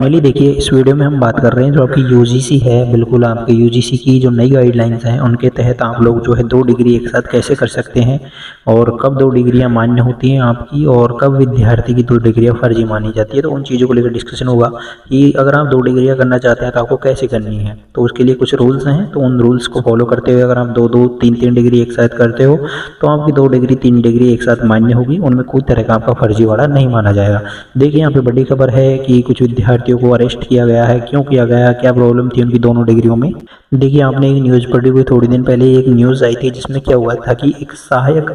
Normally देखिए इस video में हम बात कर रहे हैं जो आपकी यूजीसी है। बिल्कुल आपके यूजीसी की जो नई गाइडलाइंस हैं उनके तहत आप लोग जो है 2 डिग्री एक साथ कैसे कर सकते हैं और कब 2 डिग्रियां मान्य होती हैं आपकी और कब विद्यार्थी की 2 डिग्रियां फर्जी मानी जाती है। तो उन चीज़ों को लेकर डिस्कशन होगा कि अगर आप 2 डिग्रियां करना चाहते हैं तो आपको कैसे करनी है। तो उसके लिए कुछ रूल्स हैं, तो उन रूल्स को फॉलो करते हुए अगर आप 2-2 3-3 डिग्री एक साथ करते हो तो आपकी 2 डिग्री 3 डिग्री एक साथ मान्य होगी। उनमें कोई तरह का आपका फर्जीवाड़ा नहीं माना जाएगा। देखिए यहाँ पे बड़ी खबर है कि कुछ विद्यार्थियों को अरेस्ट किया गया है। क्यों किया गया, क्या प्रॉब्लम थी उनकी दोनों डिग्रियों में। देखिए आपने एक न्यूज़ पढ़ी हुई, थोड़ी दिन पहले एक न्यूज़ आई थी जिसमें क्या हुआ था कि एक सहायक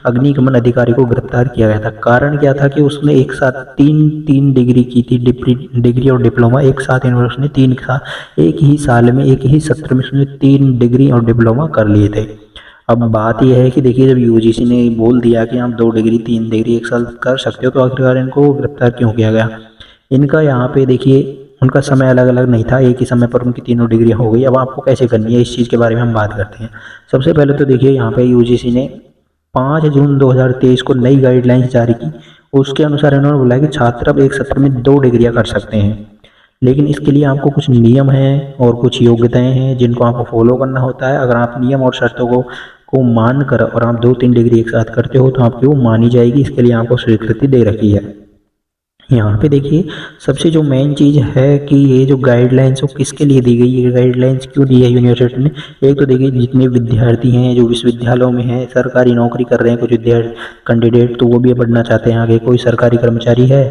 अग्निशमन अधिकारी को गिरफ्तार किया गया था। कारण क्या था कि उसने एक साथ तीन तीन डिग्री की थी, डिग्री और डिप्लोमा एक साथ उसने तीन साल एक ही साल में एक ही सत्र में उसने 3 डिग्री और डिप्लोमा कर लिए थे। अब बात यह है कि देखिए जब यूजीसी ने बोल दिया कि आप 2 डिग्री 3 डिग्री एक साल कर सकते हो तो आखिरकार इनको गिरफ्तार क्यों किया गया। इनका यहाँ पे देखिए उनका समय अलग अलग नहीं था, एक ही समय पर उनकी तीनों डिग्री हो गई। अब आपको कैसे करनी है इस चीज़ के बारे में हम बात करते हैं। सबसे पहले तो देखिए यहाँ पे यूजीसी ने 5 जून 2023 को नई गाइडलाइंस जारी की। उसके अनुसार इन्होंने बोला कि छात्र अब एक सत्र में 2 डिग्रियां कर सकते हैं, लेकिन इसके लिए आपको कुछ नियम हैं और कुछ योग्यताएं हैं जिनको आपको फॉलो करना होता है। अगर आप नियम और शर्तों को मान कर और आप 2-3 डिग्री एक साथ करते हो तो आपकी वो मानी जाएगी। इसके लिए आपको स्वीकृति दे रखी है। यहाँ पे देखिए सबसे जो मेन चीज़ है कि ये जो गाइडलाइंस वो किसके लिए दी गई, ये गाइडलाइंस क्यों दी है यूनिवर्सिटी ने। एक तो देखिए जितने विद्यार्थी हैं जो विश्वविद्यालयों में हैं, सरकारी नौकरी कर रहे हैं कुछ विद्यार्थी कैंडिडेट, तो वो भी पढ़ना चाहते हैं आगे। कोई सरकारी कर्मचारी है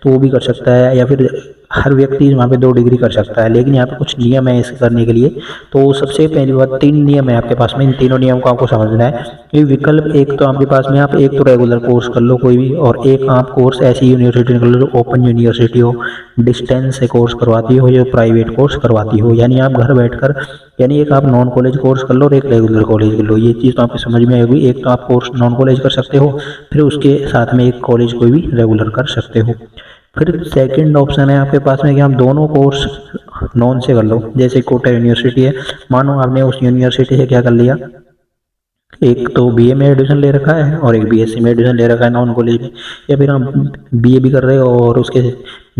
तो वो भी कर सकता है, या फिर हर व्यक्ति वहाँ पे 2 डिग्री कर सकता है। लेकिन यहाँ पे कुछ नियम है इसे करने के लिए। तो सबसे पहली बात 3 नियम है आपके पास में। इन तीनों नियम को आपको समझना है कि विकल्प एक तो आपके पास में आप एक तो रेगुलर कोर्स कर लो कोई भी, और एक आप कोर्स ऐसी यूनिवर्सिटी कर लो जो ओपन यूनिवर्सिटी हो, डिस्टेंस से कोर्स करवाती हो, जो प्राइवेट कोर्स करवाती हो। यानी आप घर बैठकर, यानी एक आप नॉन कॉलेज कोर्स कर लो और एक रेगुलर कॉलेज कर लो। ये चीज़ तो आपको समझ में आएगी। एक तो आप कोर्स नॉन कॉलेज कर सकते हो, फिर उसके साथ में एक कॉलेज कोई भी रेगुलर कर सकते हो। फिर सेकंड ऑप्शन है आपके पास में कि आप दोनों कोर्स नॉन से कर लो। जैसे कोटा यूनिवर्सिटी है, मानो आपने उस यूनिवर्सिटी से क्या कर लिया, एक तो बीए में एडमिशन ले रखा है और एक बीएससी में एडमिशन ले रखा है नॉन कॉलेज में, या फिर आप बीए भी कर रहे हो और उसके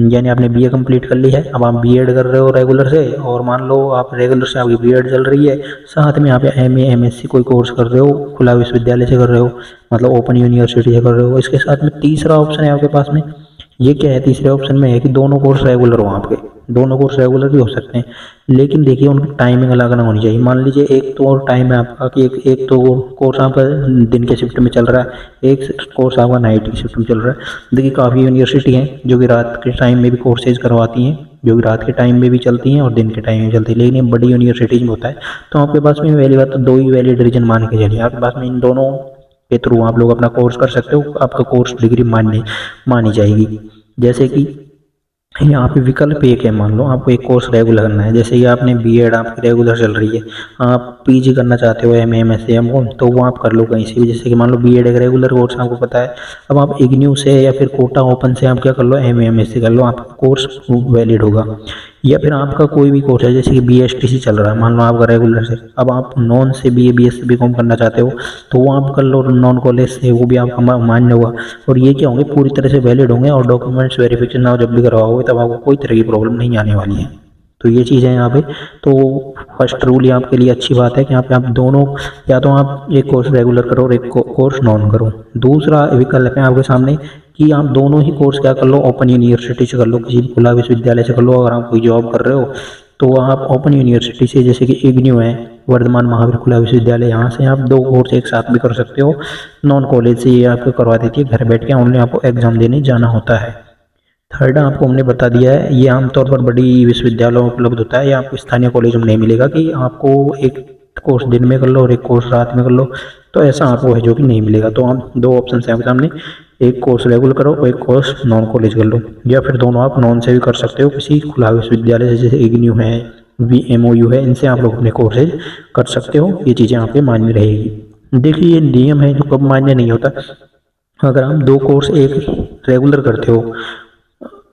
यानी आपने बीए कंप्लीट कर ली है, अब आप बीएड कर रहे हो रेगुलर से, और मान लो आप रेगुलर से आपकी बीएड चल रही है, साथ में आप एमए एमएससी कोई कोर्स कर रहे हो, खुला विश्वविद्यालय से कर रहे हो, मतलब ओपन यूनिवर्सिटी से कर रहे हो। इसके साथ में तीसरा ऑप्शन है आपके पास में, ये क्या है, तीसरे ऑप्शन में है कि दोनों कोर्स रेगुलर हो आपके। दोनों कोर्स रेगुलर भी हो सकते हैं, लेकिन देखिए उनकी टाइमिंग अलग अलग होनी चाहिए। मान लीजिए एक तो और टाइम है आपका कि एक तो कोर्स आपका दिन के शिफ्ट में चल रहा है, एक कोर्स आपका नाइट की शिफ्ट में चल रहा है। देखिए काफ़ी यूनिवर्सिटी हैं जो कि रात के टाइम में भी कोर्सेज करवाती हैं, जो कि रात के टाइम में भी चलती हैं और दिन के टाइम में चलती है, लेकिन ये बड़ी यूनिवर्सिटीज में होता है। तो आपके पास में पहली बात तो 2 ही वैलिड रीजन मान के चलिए, आपके पास में इन दोनों के थ्रू आप लोग अपना कोर्स कर सकते हो, आपका कोर्स डिग्री मानी जाएगी। जैसे कि यहाँ पे विकल्प एक है, मान लो आपको एक कोर्स रेगुलर करना है, जैसे कि आपने बीएड आपकी रेगुलर चल रही है, आप पीजी करना चाहते हो एमए एमएससी एमकॉम, तो वो आप कर लो कहीं से भी। जैसे कि मान लो बीएड एक रेगुलर कोर्स आपको पता है, अब आप इग्न्यू से या फिर कोटा ओपन से आप क्या कर लो, एमए एमएससी कर लो, आपका कोर्स वैलिड होगा। या फिर आपका कोई भी कोर्स है, जैसे कि बीएसटीसी चल रहा है, मान लो आपका रेगुलर से, अब आप नॉन से बीए बीएससी बीकॉम करना चाहते हो तो वो आप कर लो नॉन कॉलेज से, वो भी आपका मान्य होगा। और ये क्या होंगे, पूरी तरह से वैलिड होंगे, और डॉक्यूमेंट्स वेरिफिकेशन आप जब भी करवाओगे तब आपको कोई तरह की प्रॉब्लम नहीं आने वाली है। तो ये चीज़ है यहाँ पे। तो फर्स्ट रूल ये आपके लिए अच्छी बात है कि यहाँ पे आप दोनों, या तो आप एक कोर्स रेगुलर करो और एक कोर्स नॉन करो। दूसरा विकल्प है आपके सामने कि आप दोनों ही कोर्स क्या कर लो, ओपन यूनिवर्सिटी से कर लो, किसी भी खुला विश्वविद्यालय से कर लो। अगर आप कोई जॉब कर रहे हो तो आप ओपन यूनिवर्सिटी से, जैसे कि इग्न्यू है, वर्धमान महावीर खुला विश्वविद्यालय, यहाँ से आप 2 कोर्स एक साथ भी कर सकते हो। नॉन कॉलेज से ये आपको करवा देती है, घर बैठ के ओनली आपको एग्जाम देने जाना होता है। थर्ड आपको हमने बता दिया है, ये आमतौर पर बड़ी विश्वविद्यालयों में उपलब्ध होता है, ये आपको स्थानीय कॉलेजों में नहीं मिलेगा कि आपको एक कोर्स दिन में कर लो और एक कोर्स रात में कर लो, तो ऐसा आपको है जो कि नहीं मिलेगा। तो हम 2 ऑप्शन है आपके सामने, एक कोर्स रेगुलर करो और एक कोर्स नॉन कॉलेज कर लो, या फिर दोनों आप नॉन से भी कर सकते हो किसी खुला विश्वविद्यालय से, जैसे इग्न्यू है, VMOU है, इनसे आप लोग अपने कोर्सेज कर सकते हो। ये चीज़ें आप पे मान्य रहेगी। देखिए ये नियम है जो कब मान्य नहीं होता, अगर आप 2 कोर्स एक रेगुलर करते हो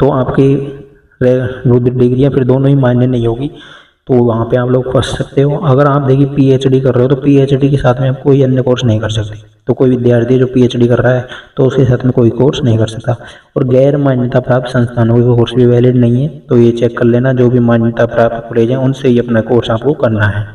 तो आपकी वो डिग्रियाँ फिर दोनों ही मान्य नहीं होगी। तो वहाँ पे आप लोग फंस सकते हो। अगर आप देखिए पीएचडी कर रहे हो तो पीएचडी के साथ में आप कोई अन्य कोर्स नहीं कर सकते। तो कोई विद्यार्थी जो पीएचडी कर रहा है तो उसके साथ में कोई कोर्स नहीं कर सकता। और गैर मान्यता प्राप्त संस्थानों के कोर्स भी वैलिड नहीं है, तो ये चेक कर लेना। जो भी मान्यता प्राप्त कॉलेज हैं उनसे ही अपना कोर्स आपको करना है।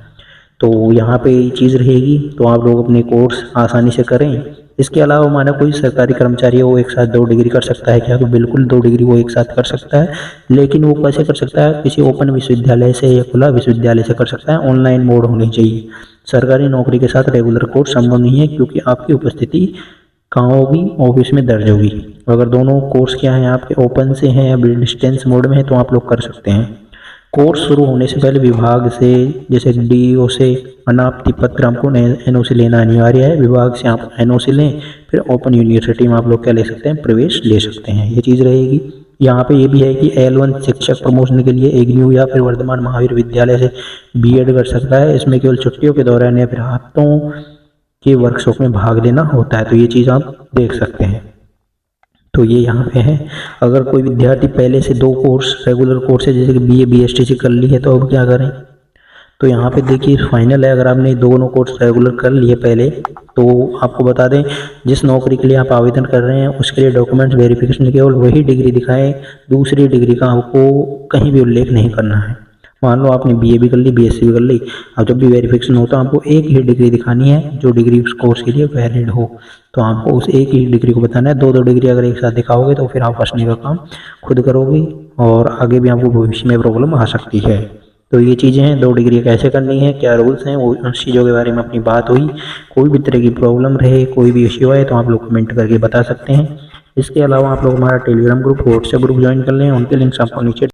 तो यहाँ पे ये चीज़ रहेगी, तो आप लोग अपने कोर्स आसानी से करें। इसके अलावा माना कोई सरकारी कर्मचारी है वो एक साथ 2 डिग्री कर सकता है क्या? तो बिल्कुल 2 डिग्री वो एक साथ कर सकता है, लेकिन वो कैसे कर सकता है? किसी ओपन विश्वविद्यालय से या खुला विश्वविद्यालय से कर सकता है। ऑनलाइन मोड होनी चाहिए। सरकारी नौकरी के साथ रेगुलर कोर्स संभव नहीं है, क्योंकि आपकी उपस्थिति कहाँ होगी? ऑफिस में दर्ज होगी। अगर दोनों कोर्स क्या हैं आपके, ओपन से हैं या डिस्टेंस मोड में है, तो आप लोग कर सकते हैं। कोर्स शुरू होने से पहले विभाग से, जैसे डीईओ से अनापत्ति पत्र हमको एनओसी लेना अनिवार्य है। विभाग से आप एनओसी लें, फिर ओपन यूनिवर्सिटी में आप लोग क्या ले सकते हैं? प्रवेश ले सकते हैं। ये चीज़ रहेगी। यहाँ पे ये भी है कि L1 शिक्षक प्रमोशन के लिए एग्न्यू या फिर वर्धमान महावीर विद्यालय से बीएड कर सकता है। इसमें केवल छुट्टियों के दौरान या फिर हफ्तों के वर्कशॉप में भाग लेना होता है। तो ये चीज़ आप देख सकते हैं। तो ये यहाँ पे है। अगर कोई विद्यार्थी पहले से 2 कोर्स रेगुलर कोर्स है, जैसे कि बीए बीएसटीसी कर ली है, तो अब क्या करें? तो यहाँ पे देखिए फाइनल है। अगर आपने दोनों कोर्स रेगुलर कर लिए पहले, तो आपको बता दें जिस नौकरी के लिए आप आवेदन कर रहे हैं उसके लिए डॉक्यूमेंट वेरिफिकेशन केवल वही डिग्री दिखाएं, दूसरी डिग्री का आपको कहीं भी उल्लेख नहीं करना है। मान लो आपने बीए भी कर ली, बीएससी भी कर ली, अब जब भी वेरिफिकेशन होता है आपको एक ही डिग्री दिखानी है जो डिग्री उस कोर्स के लिए वैलिड हो। तो आपको उस एक ही डिग्री को बताना है। 2 डिग्री अगर एक साथ दिखाओगे तो फिर आप फंसने का काम खुद करोगे और आगे भी आपको भविष्य में प्रॉब्लम आ सकती है। तो ये चीज़ें हैं, 2 डिग्री कैसे करनी है, क्या रूल्स हैं, वो उन चीज़ों के बारे में अपनी बात हुई। कोई भी तरह की प्रॉब्लम रहे, कोई भी इश्यू आए, तो आप लोग कमेंट करके बता सकते हैं। इसके अलावा आप लोग हमारा Telegram group, WhatsApp group join कर लें। उनके लिंक्स आपको नीचे